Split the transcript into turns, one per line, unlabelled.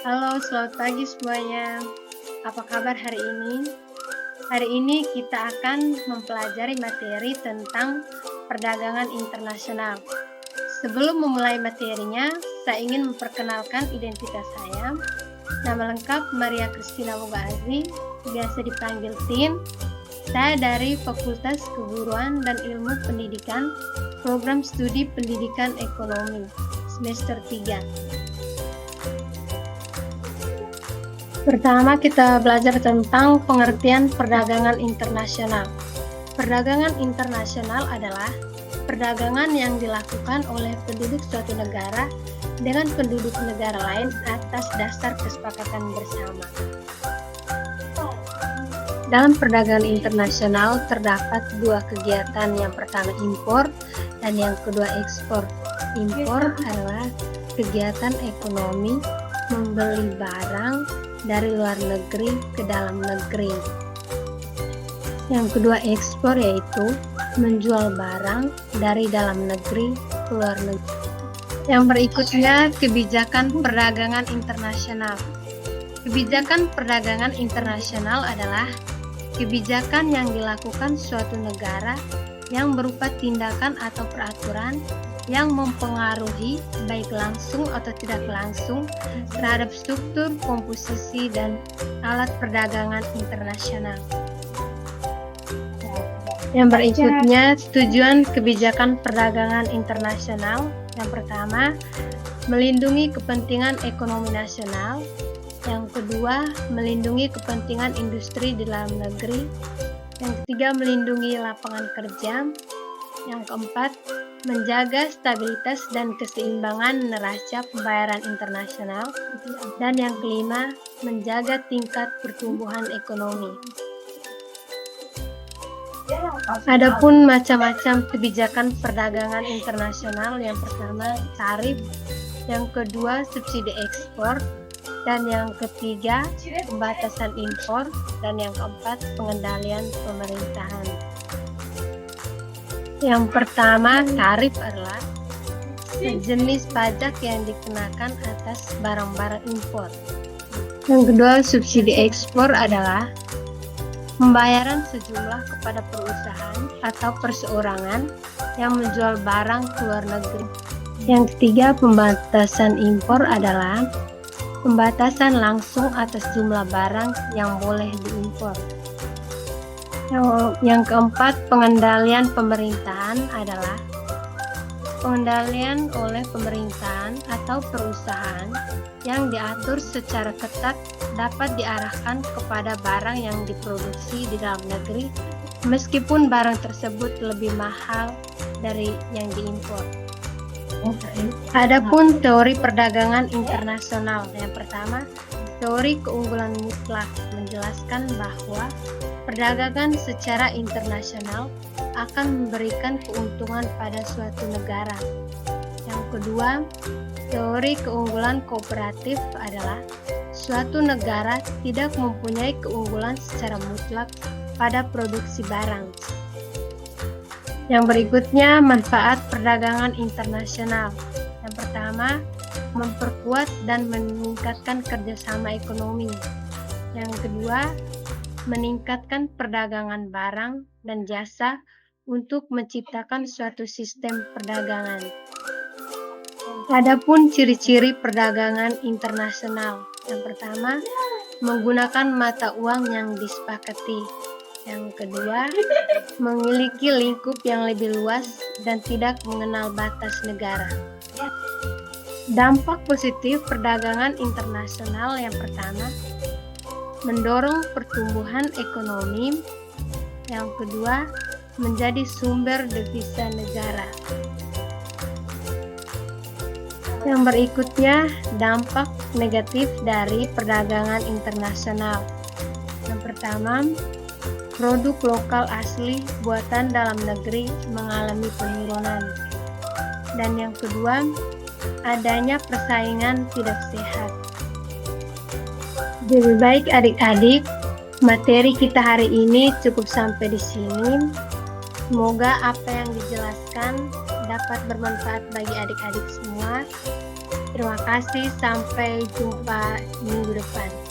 Halo, selamat pagi semuanya. Apa kabar hari ini? Hari ini kita akan mempelajari materi tentang perdagangan internasional. Sebelum memulai materinya, saya ingin memperkenalkan identitas saya. Nama lengkap Maria Christina Boga Azi, biasa dipanggil Tin. Saya dari Fakultas Keguruan dan Ilmu Pendidikan, Program Studi Pendidikan Ekonomi, semester 3. Pertama, kita belajar tentang pengertian perdagangan internasional. Perdagangan internasional adalah perdagangan yang dilakukan oleh penduduk suatu negara dengan penduduk negara lain atas dasar kesepakatan bersama. Dalam perdagangan internasional terdapat dua kegiatan, yang pertama impor dan yang kedua ekspor. Impor adalah kegiatan ekonomi membeli barang dari luar negeri ke dalam negeri. Yang kedua ekspor, yaitu menjual barang dari dalam negeri ke luar negeri. Yang berikutnya kebijakan perdagangan internasional. Kebijakan perdagangan internasional adalah kebijakan yang dilakukan suatu negara yang berupa tindakan atau peraturan yang mempengaruhi baik langsung atau tidak langsung terhadap struktur, komposisi, dan alat perdagangan internasional. Yang berikutnya tujuan kebijakan perdagangan internasional. Yang pertama, melindungi kepentingan ekonomi nasional. Yang kedua, melindungi kepentingan industri di dalam negeri. Yang ketiga, melindungi lapangan kerja. Yang keempat, menjaga stabilitas dan keseimbangan neraca pembayaran internasional. Dan yang kelima, menjaga tingkat pertumbuhan ekonomi. Adapun macam-macam kebijakan perdagangan internasional, yang pertama tarif, yang kedua subsidi ekspor, dan yang ketiga pembatasan impor, dan yang keempat pengendalian pemerintahan. Yang pertama, tarif adalah sejenis pajak yang dikenakan atas barang-barang impor. Yang kedua, subsidi ekspor adalah pembayaran sejumlah kepada perusahaan atau perseorangan yang menjual barang ke luar negeri. Yang ketiga, pembatasan impor adalah pembatasan langsung atas jumlah barang yang boleh diimpor. Yang keempat, pengendalian pemerintahan adalah pengendalian oleh pemerintahan atau perusahaan yang diatur secara ketat dapat diarahkan kepada barang yang diproduksi di dalam negeri meskipun barang tersebut lebih mahal dari yang diimpor. Adapun teori perdagangan internasional, yang pertama, teori keunggulan mutlak menjelaskan bahwa perdagangan secara internasional akan memberikan keuntungan pada suatu negara. Yang kedua, teori keunggulan kooperatif adalah suatu negara tidak mempunyai keunggulan secara mutlak pada produksi barang. Yang berikutnya, manfaat perdagangan internasional. Yang pertama, memperkuat dan meningkatkan kerjasama ekonomi. Yang kedua, meningkatkan perdagangan barang dan jasa untuk menciptakan suatu sistem perdagangan. Adapun ciri-ciri perdagangan internasional. Yang pertama, menggunakan mata uang yang disepakati. Yang kedua, memiliki lingkup yang lebih luas dan tidak mengenal batas negara. Dampak positif perdagangan internasional, yang pertama, mendorong pertumbuhan ekonomi. Yang kedua, menjadi sumber devisa negara. Yang berikutnya, dampak negatif dari perdagangan internasional. Yang pertama, produk lokal asli buatan dalam negeri mengalami penurunan. Dan yang kedua, adanya persaingan tidak sehat. Lebih baik adik-adik, materi kita hari ini cukup sampai di sini. Semoga apa yang dijelaskan dapat bermanfaat bagi adik-adik semua. Terima kasih, sampai jumpa minggu depan.